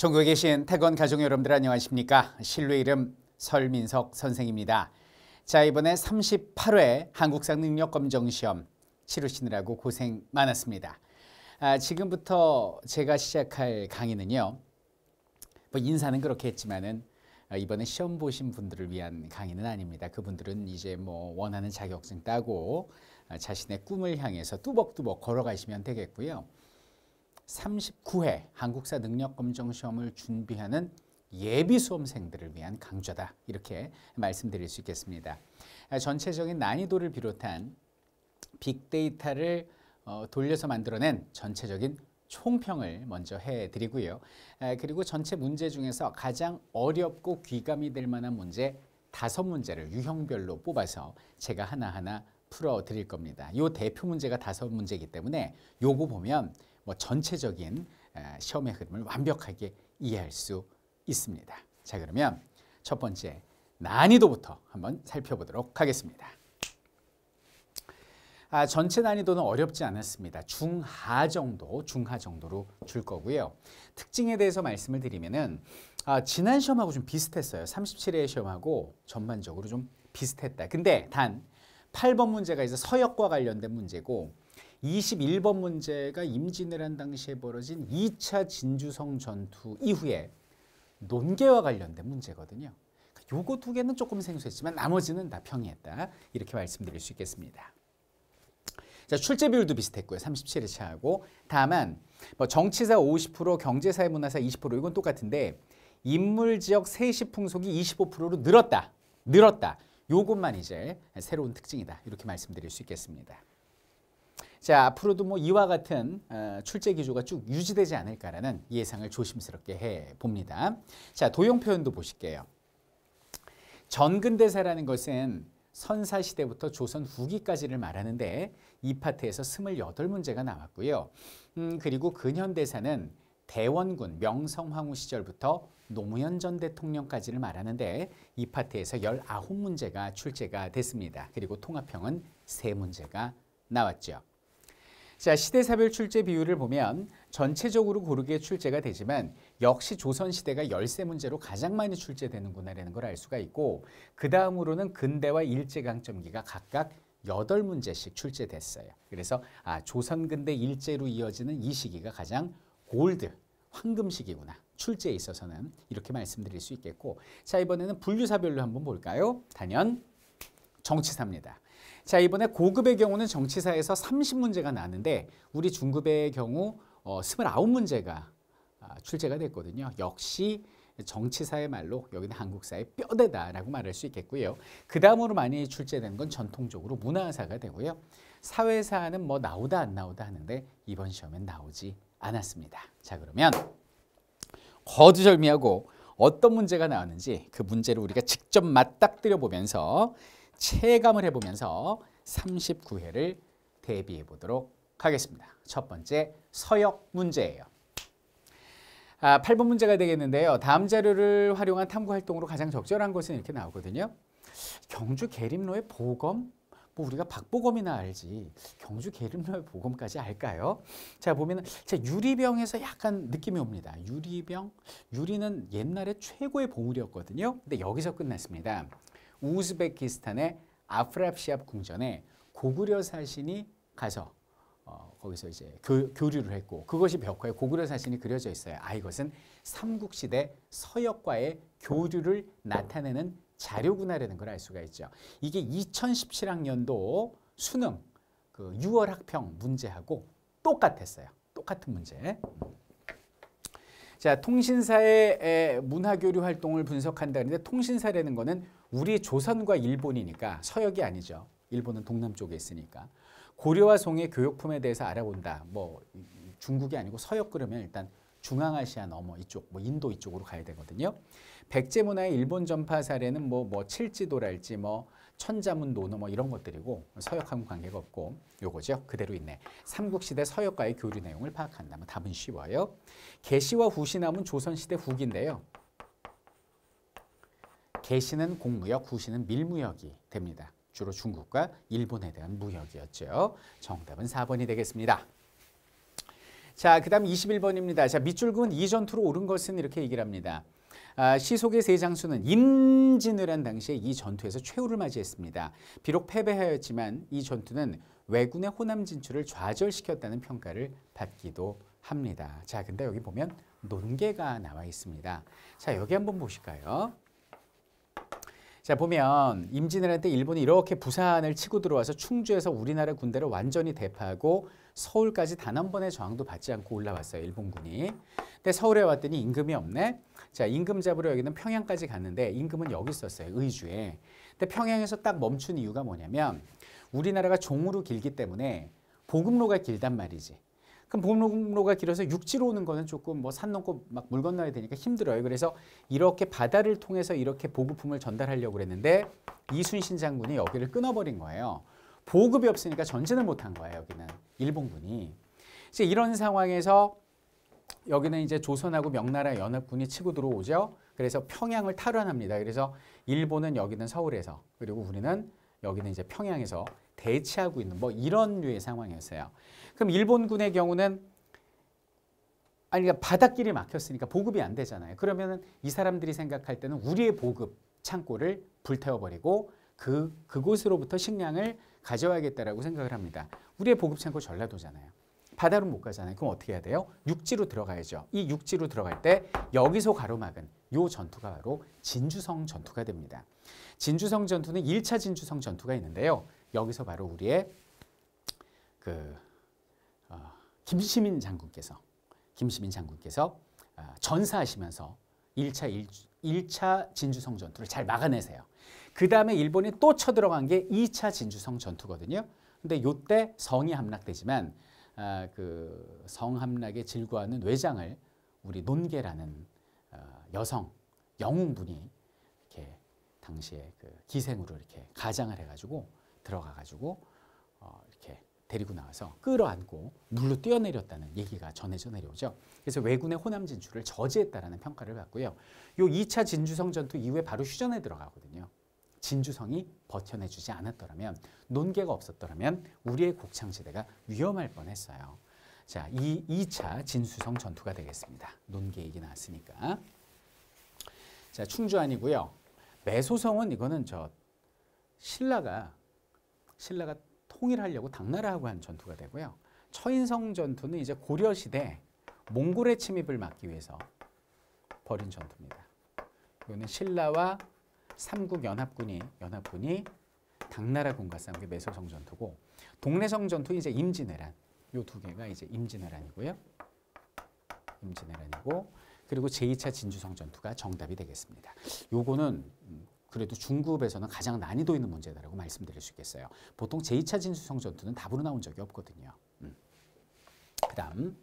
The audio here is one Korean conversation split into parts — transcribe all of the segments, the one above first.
전국에 계신 태권 가족 여러분들 안녕하십니까? 실루의 이름 설민석 선생입니다. 자, 이번에 38회 한국사 능력검정시험 치르시느라고 고생 많았습니다. 지금부터 제가 시작할 강의는요. 뭐 인사는 그렇게 했지만은 이번에 시험 보신 분들을 위한 강의는 아닙니다. 그분들은 이제 뭐 원하는 자격증 따고 자신의 꿈을 향해서 뚜벅뚜벅 걸어가시면 되겠고요. 39회 한국사 능력검정시험을 준비하는 예비 수험생들을 위한 강좌다, 이렇게 말씀드릴 수 있겠습니다. 전체적인 난이도를 비롯한 빅데이터를 돌려서 만들어낸 전체적인 총평을 먼저 해드리고요. 그리고 전체 문제 중에서 가장 어렵고 귀감이 될 만한 문제 5문제를 유형별로 뽑아서 제가 하나하나 풀어드릴 겁니다. 이 대표 문제가 5문제이기 때문에 요거 보면 뭐 전체적인 시험의 흐름을 완벽하게 이해할 수 있습니다. 자, 그러면 첫 번째 난이도부터 한번 살펴보도록 하겠습니다. 전체 난이도는 어렵지 않았습니다. 중하 정도로 줄 거고요. 특징에 대해서 말씀을 드리면은 지난 시험하고 좀 비슷했어요. 37회 시험하고 전반적으로 좀 비슷했다. 근데 단 8번 문제가 이제 서역과 관련된 문제고 21번 문제가 임진왜란 당시에 벌어진 2차 진주성 전투 이후에 논계와 관련된 문제거든요. 요거 두 개는 조금 생소했지만 나머지는 다 평이했다, 이렇게 말씀드릴 수 있겠습니다. 자, 출제 비율도 비슷했고요. 37회차하고. 다만 뭐 정치사 50%, 경제사회 문화사 20% 이건 똑같은데 인물지역 세시 풍속이 25%로 늘었다. 요것만 이제 새로운 특징이다, 이렇게 말씀드릴 수 있겠습니다. 자, 앞으로도 뭐 이와 같은 출제 기조가 쭉 유지되지 않을까라는 예상을 조심스럽게 해봅니다. 자, 도형 표현도 보실게요. 전근대사라는 것은 선사시대부터 조선 후기까지를 말하는데 이 파트에서 28문제가 나왔고요. 그리고 근현대사는 대원군 명성황후 시절부터 노무현 전 대통령까지를 말하는데 이 파트에서 19문제가 출제가 됐습니다. 그리고 통합형은 3문제가 나왔죠. 자, 시대사별 출제 비율을 보면 전체적으로 고르게 출제가 되지만 역시 조선시대가 13문제로 가장 많이 출제되는구나라는 걸 알 수가 있고, 그 다음으로는 근대와 일제강점기가 각각 8문제씩 출제됐어요. 그래서 조선 근대 일제로 이어지는 이 시기가 가장 골드, 황금 시기구나, 출제에 있어서는, 이렇게 말씀드릴 수 있겠고. 자, 이번에는 분류사별로 한번 볼까요? 단연 정치사입니다. 자, 이번에 고급의 경우는 정치사에서 30문제가 나왔는데 우리 중급의 경우 29문제가 출제가 됐거든요. 역시 정치사의 말로 여기는 한국사의 뼈대다라고 말할 수 있겠고요. 그 다음으로 많이 출제되는 건 전통적으로 문화사가 되고요. 사회사는 뭐 나오다 안 나오다 하는데 이번 시험엔 나오지 않았습니다. 자, 그러면 거두절미하고 어떤 문제가 나왔는지 그 문제를 우리가 직접 맞닥뜨려 보면서 체감을 해보면서 39회를 대비해 보도록 하겠습니다. 첫 번째 서역 문제예요. 8번 문제가 되겠는데요. 다음 자료를 활용한 탐구활동으로 가장 적절한 것은 이렇게 나오거든요. 경주 계림로의 보검? 뭐 우리가 박보검이나 알지 경주 계림로의 보검까지 알까요? 자, 보면은 유리병에서 약간 느낌이 옵니다. 유리는 옛날에 최고의 보물이었거든요. 근데 여기서 끝났습니다. 우즈베키스탄의 아프랍시압 궁전에 고구려 사신이 가서 거기서 이제 교류를 했고, 그것이 벽화에 고구려 사신이 그려져 있어요. 이것은 삼국시대 서역과의 교류를 나타내는 자료구나라는 걸 알 수가 있죠. 이게 2017학년도 수능 그 6월 학평 문제하고 똑같았어요. 똑같은 문제. 자, 통신사의 문화교류 활동을 분석한다는데 통신사라는 거는 우리 조선과 일본이니까 서역이 아니죠. 일본은 동남쪽에 있으니까. 고려와 송의 교역품에 대해서 알아본다. 뭐 중국이 아니고 서역 그러면 일단 중앙아시아 넘어 이쪽, 뭐 인도 이쪽으로 가야 되거든요. 백제문화의 일본 전파 사례는 뭐 칠지도랄지 뭐 천자문 논어 뭐 이런 것들이고 서역하고는 관계가 없고 요거죠. 그대로 있네. 삼국시대 서역과의 교류 내용을 파악한다. 뭐 답은 쉬워요. 개시와 후시 남은 조선시대 후기인데요. 개시는 공무역, 후시는 밀무역이 됩니다. 주로 중국과 일본에 대한 무역이었죠. 정답은 4번이 되겠습니다. 자, 그 다음 21번입니다. 자, 밑줄근 이 전투로 옳은 것은 이렇게 얘기를 합니다. 시속의 세장수는 임진을 한 당시에 이 전투에서 최후를 맞이했습니다. 비록 패배하였지만 이 전투는 왜군의 호남 진출을 좌절시켰다는 평가를 받기도 합니다. 자, 근데 여기 보면 논계가 나와 있습니다. 자, 여기 한번 보실까요? 자, 보면 임진왜란 때 일본이 이렇게 부산을 치고 들어와서 충주에서 우리나라 군대를 완전히 대파하고 서울까지 단 한 번의 저항도 받지 않고 올라왔어요, 일본군이. 근데 서울에 왔더니 임금이 없네. 자, 임금 잡으러 여기는 평양까지 갔는데 임금은 여기 있었어요, 의주에. 근데 평양에서 딱 멈춘 이유가 뭐냐면 우리나라가 종으로 길기 때문에 보급로가 길단 말이지. 그럼 보급로가 길어서 육지로 오는 거는 조금 뭐 산 넘고 막 물 건너야 되니까 힘들어요. 그래서 이렇게 바다를 통해서 이렇게 보급품을 전달하려고 그랬는데 이순신 장군이 여기를 끊어버린 거예요. 보급이 없으니까 전진을 못한 거예요, 여기는 일본군이. 이제 이런 상황에서 여기는 이제 조선하고 명나라 연합군이 치고 들어오죠. 그래서 평양을 탈환합니다. 그래서 일본은 여기는 서울에서, 그리고 우리는 여기는 이제 평양에서 대치하고 있는 뭐 이런 류의 상황이었어요. 그럼 일본군의 경우는 그러니까 바닷길이 막혔으니까 보급이 안 되잖아요. 그러면은 이 사람들이 생각할 때는 우리의 보급 창고를 불태워버리고 그곳으로부터 식량을 가져와야겠다라고 생각을 합니다. 우리의 보급 창고 전라도잖아요. 바다로 못 가잖아요. 그럼 어떻게 해야 돼요? 육지로 들어가야죠. 이 육지로 들어갈 때 여기서 가로막은 이 전투가 바로 진주성 전투가 됩니다. 진주성 전투는 1차 진주성 전투가 있는데요. 여기서 바로 우리의 김시민 장군께서 전사하시면서 1차 진주성 전투를 잘 막아내세요. 그 다음에 일본이 또 쳐들어간 게 2차 진주성 전투거든요. 근데 이때 성이 함락되지만 그 성함락에 질구하는 외장을 우리 논계라는 여성 영웅분이 이렇게 당시에 그 기생으로 이렇게 가장을 해가지고 들어가가지고 이렇게 데리고 나와서 끌어안고 물로 뛰어내렸다는 얘기가 전해져 내려오죠. 그래서 왜군의 호남 진출을 저지했다라는 평가를 받고요. 요 2차 진주성 전투 이후에 바로 휴전에 들어가거든요. 진주성이 버텨내주지 않았더라면, 논계가 없었더라면 우리의 곡창지대가 위험할 뻔했어요. 자, 이 2차 진주성 전투가 되겠습니다. 논계 얘기 나왔으니까. 자, 충주 아니고요. 매소성은 이거는 신라가 통일하려고 당나라하고 한 전투가 되고요. 처인성 전투는 이제 고려시대 몽골의 침입을 막기 위해서 벌인 전투입니다. 이거는 신라와 삼국 연합군이 당나라군과 싸운 게 매소성 전투고, 동래성 전투 이제 임진왜란, 요 두 개가 이제 임진왜란이고요. 그리고 제2차 진주성 전투가 정답이 되겠습니다. 요거는 그래도 중급에서는 가장 난이도 있는 문제다라고 말씀드릴 수 있겠어요. 보통 제2차 진주성 전투는 답으로 나온 적이 없거든요. 그다음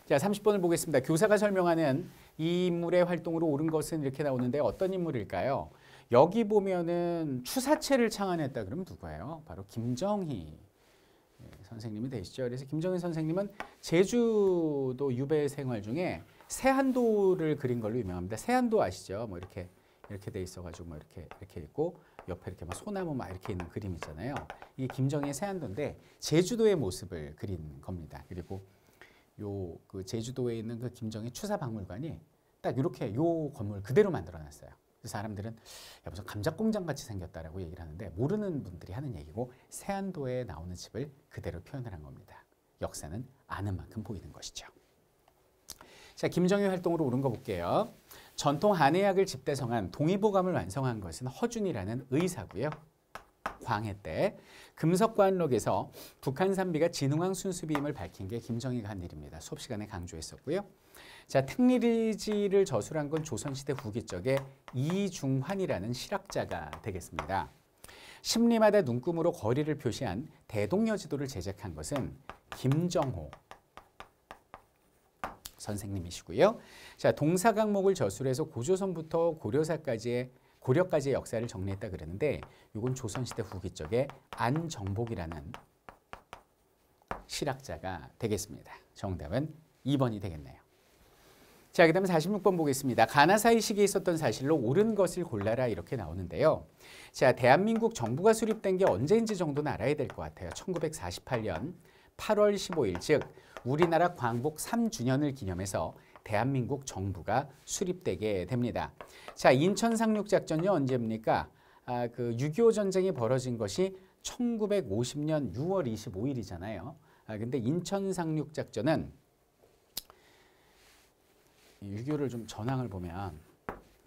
자, 30번을 보겠습니다. 교사가 설명하는 이 인물의 활동으로 옳은 것은 이렇게 나오는데 어떤 인물일까요? 여기 보면은 추사체를 창안했다 그러면 누구예요? 바로 김정희 선생님이 되시죠. 그래서 김정희 선생님은 제주도 유배 생활 중에 세안도를 그린 걸로 유명합니다. 세안도 아시죠? 뭐 이렇게 돼 있어가지고 뭐 이렇게 있고 옆에 이렇게 막 소나무 막 이렇게 있는 그림 있잖아요. 이게 김정희의 세안도인데 제주도의 모습을 그린 겁니다. 그리고 그 제주도에 있는 그 김정희 추사박물관이 딱 이렇게 요 건물 그대로 만들어놨어요. 그래서 사람들은 야, 무슨 감자공장 같이 생겼다라고 얘기를 하는데 모르는 분들이 하는 얘기고 세안도에 나오는 집을 그대로 표현을 한 겁니다. 역사는 아는 만큼 보이는 것이죠. 자, 김정희 활동으로 옳은 거 볼게요. 전통 한의학을 집대성한 동의보감을 완성한 것은 허준이라는 의사고요. 광해 때 금석관록에서 북한산비가 진흥왕 순수비임을 밝힌 게 김정희가 한 일입니다. 수업 시간에 강조했었고요. 자, 특리지를 저술한 건 조선시대 후기적에 이중환이라는 실학자가 되겠습니다. 심리마다 눈금으로 거리를 표시한 대동여지도를 제작한 것은 김정호 선생님이시고요. 자, 동사강목을 저술해서 고조선부터 고려까지의 역사를 정리했다 그러는데 이건 조선시대 후기적에 안정복이라는 실학자가 되겠습니다. 정답은 2번이 되겠네요. 자, 그 다음에 46번 보겠습니다. 가나사이 시기에 있었던 사실로 옳은 것을 골라라 이렇게 나오는데요. 자, 대한민국 정부가 수립된 게 언제인지 정도는 알아야 될 것 같아요. 1948년 8월 15일, 즉 우리나라 광복 3주년을 기념해서 대한민국 정부가 수립되게 됩니다. 자, 인천 상륙작전이 언제입니까? 그 6.25 전쟁이 벌어진 것이 1950년 6월 25일이잖아요. 근데 인천 상륙작전은 6.25를 좀 전황을 보면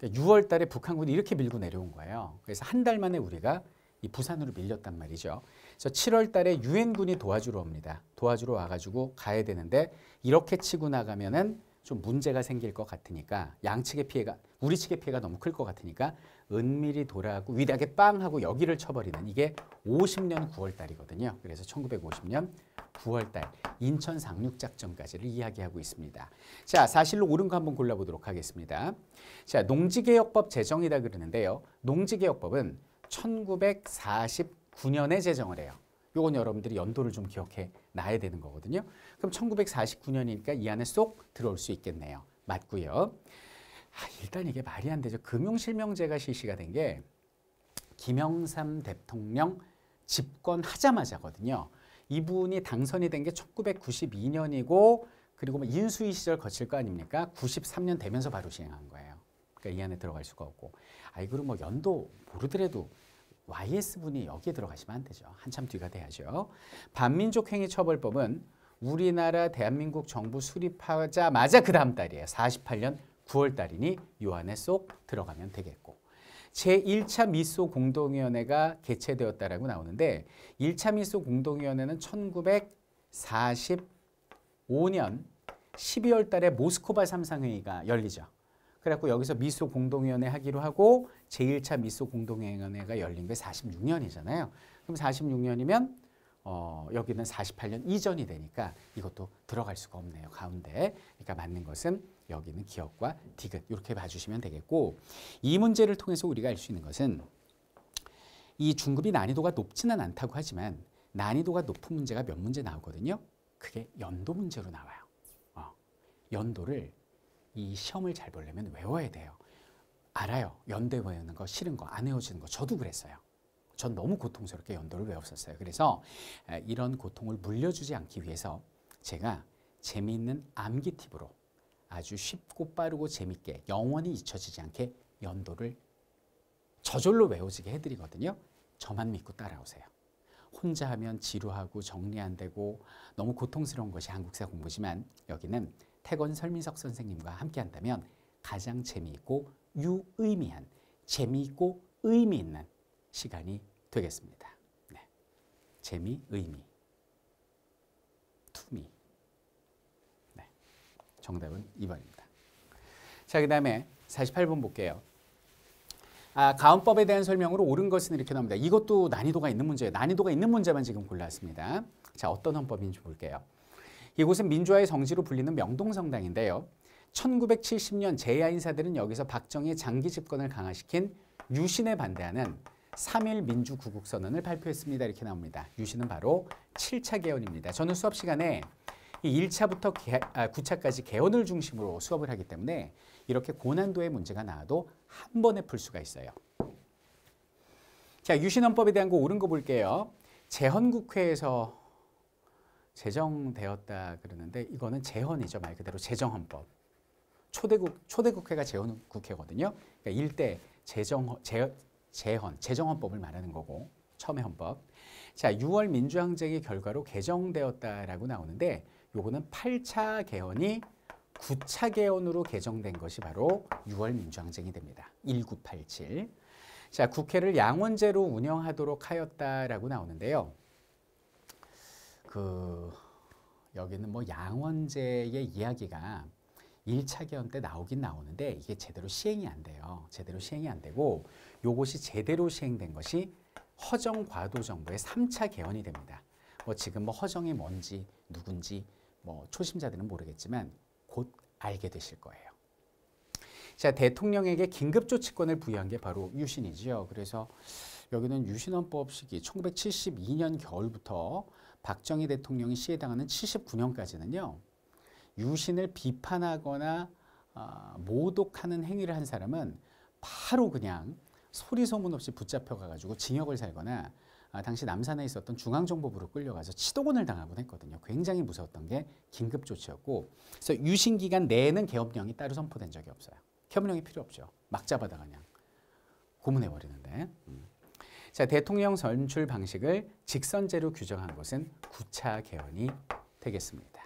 6월 달에 북한군이 이렇게 밀고 내려온 거예요. 그래서 한 달 만에 우리가 이 부산으로 밀렸단 말이죠. 그래서 7월 달에 유엔군이 도와주러 옵니다. 도와주러 와가지고 가야 되는데 이렇게 치고 나가면은 좀 문제가 생길 것 같으니까 양측의 피해가 우리 측의 피해가 너무 클 것 같으니까 은밀히 돌아가고 위대하게 빵 하고 여기를 쳐버리는 이게 50년 9월 달이거든요. 그래서 1950년 9월 달 인천 상륙작전까지를 이야기하고 있습니다. 자, 사실로 옳은 거 한번 골라보도록 하겠습니다. 자, 농지개혁법 제정이다 그러는데요. 농지개혁법은 1949년에 제정을 해요. 요건 여러분들이 연도를 좀 기억해 놔야 되는 거거든요. 그럼 1949년이니까 이 안에 쏙 들어올 수 있겠네요. 맞고요. 일단 이게 말이 안 되죠. 금융실명제가 실시가 된 게 김영삼 대통령 집권하자마자거든요. 이분이 당선이 된 게 1992년이고 그리고 뭐 인수위 시절 거칠 거 아닙니까? 93년 되면서 바로 시행한 거예요. 그러니까 이 안에 들어갈 수가 없고. 그럼 뭐 연도 모르더라도 YS분이 여기에 들어가시면 안 되죠. 한참 뒤가 돼야죠. 반민족행위처벌법은 우리나라 대한민국 정부 수립하자마자 그 다음 달이에요. 48년 9월 달이니 요 안에 쏙 들어가면 되겠고. 제1차 미소 공동위원회가 개최되었다라고 나오는데 1차 미소 공동위원회는 1945년 12월 달에 모스크바 3상회의가 열리죠. 그래갖고 여기서 미소 공동위원회 하기로 하고 제1차 미소 공동위원회가 열린 게 46년이잖아요. 그럼 46년이면 여기는 48년 이전이 되니까 이것도 들어갈 수가 없네요. 가운데. 그러니까 맞는 것은 여기는 기역과 디귿 이렇게 봐주시면 되겠고 이 문제를 통해서 우리가 알 수 있는 것은 이 중급이 난이도가 높지는 않다고 하지만 난이도가 높은 문제가 몇 문제 나오거든요. 그게 연도 문제로 나와요. 연도를 이 시험을 잘 보려면 외워야 돼요. 알아요. 연대 외우는 거 싫은 거 안 외워지는 거 저도 그랬어요. 전 너무 고통스럽게 연도를 외웠었어요. 그래서 이런 고통을 물려주지 않기 위해서 제가 재미있는 암기 팁으로 아주 쉽고 빠르고 재밌게 영원히 잊혀지지 않게 연도를 저절로 외워지게 해드리거든요. 저만 믿고 따라오세요. 혼자 하면 지루하고 정리 안 되고 너무 고통스러운 것이 한국사 공부지만 여기는 태건 설민석 선생님과 함께 한다면 가장 재미있고 유의미한 재미있고 의미 있는 시간이 되겠습니다. 네. 재미, 의미, 투미. 네. 정답은 2번입니다. 자, 그 다음에 48번 볼게요. 가운법에 대한 설명으로 옳은 것은 이렇게 나옵니다. 이것도 난이도가 있는 문제예요. 난이도가 있는 문제만 지금 골랐습니다. 자, 어떤 헌법인지 볼게요. 이곳은 민주화의 성지로 불리는 명동성당인데요. 1970년 재야 인사들은 여기서 박정희의 장기 집권을 강화시킨 유신에 반대하는 3.1 민주구국선언을 발표했습니다. 이렇게 나옵니다. 유신은 바로 7차 개헌입니다. 저는 수업 시간에 이 1차부터 9차까지 개헌을 중심으로 수업을 하기 때문에 이렇게 고난도의 문제가 나와도 한 번에 풀 수가 있어요. 자, 유신헌법에 대한 거 옳은 거 볼게요. 제헌국회에서 제정되었다 그러는데 이거는 제헌이죠. 말 그대로 제정헌법. 초대국회가 제헌국회거든요. 그러니까 일대 제정헌법을 말하는 거고 처음의 헌법. 자, 6월 민주항쟁의 결과로 개정되었다라고 나오는데 요거는 8차 개헌이 9차 개헌으로 개정된 것이 바로 6월 민주항쟁이 됩니다. 1987. 자, 국회를 양원제로 운영하도록 하였다라고 나오는데요. 여기는 뭐 양원제의 이야기가 1차 개헌 때 나오긴 나오는데 이게 제대로 시행이 안 돼요. 제대로 시행이 안 되고 요것이 제대로 시행된 것이 허정 과도 정부의 3차 개헌이 됩니다. 뭐 지금 뭐 허정이 뭔지 누군지 뭐 초심자들은 모르겠지만 곧 알게 되실 거예요. 자, 대통령에게 긴급조치권을 부여한 게 바로 유신이죠. 그래서 여기는 유신헌법 시기 1972년 겨울부터 박정희 대통령이 시해당하는 79년까지는요. 유신을 비판하거나 모독하는 행위를 한 사람은 바로 그냥 소리 소문 없이 붙잡혀 가지고 징역을 살거나 당시 남산에 있었던 중앙정보부로 끌려가서 치도곤을 당하곤 했거든요. 굉장히 무서웠던 게 긴급조치였고, 그래서 유신기간 내에는 계엄령이 따로 선포된 적이 없어요. 계엄령이 필요 없죠. 막 잡아다가 그냥 고문해버리는데. 자, 대통령 선출 방식을 직선제로 규정한 것은 9차 개헌이 되겠습니다.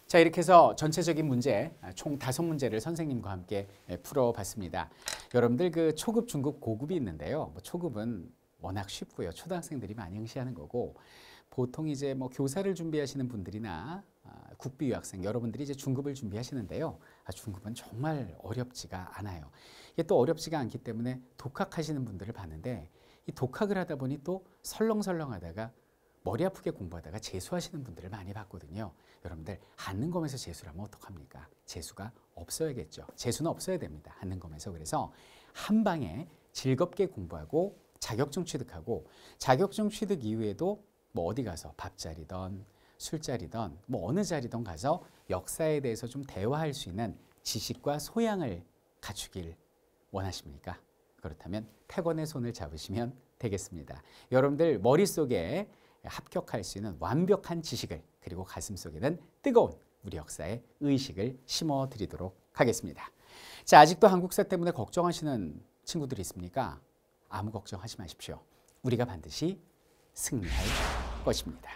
자, 이렇게 해서 전체적인 문제, 총 5문제를 선생님과 함께 풀어봤습니다. 여러분들 그 초급, 중급, 고급이 있는데요. 뭐 초급은 워낙 쉽고요. 초등학생들이 많이 응시하는 거고, 보통 이제 뭐 교사를 준비하시는 분들이나 국비 유학생 여러분들이 이제 중급을 준비하시는데요. 중급은 정말 어렵지가 않아요. 이게 또 어렵지가 않기 때문에 독학하시는 분들을 봤는데, 이 독학을 하다 보니 또 설렁설렁하다가 머리 아프게 공부하다가 재수하시는 분들을 많이 봤거든요. 여러분들 한능검에서 재수를 하면 어떡합니까? 재수가 없어야겠죠. 재수는 없어야 됩니다. 한능검에서. 그래서 한 방에 즐겁게 공부하고 자격증 취득하고, 자격증 취득 이후에도 뭐 어디 가서 밥자리든 술자리든 뭐 어느 자리든 가서 역사에 대해서 좀 대화할 수 있는 지식과 소양을 갖추길 원하십니까? 그렇다면 태권의 손을 잡으시면 되겠습니다. 여러분들 머릿속에 합격할 수 있는 완벽한 지식을, 그리고 가슴속에는 뜨거운 우리 역사의 의식을 심어드리도록 하겠습니다. 자, 아직도 한국사 때문에 걱정하시는 친구들이 있습니까? 아무 걱정하지 마십시오. 우리가 반드시 승리할 것입니다.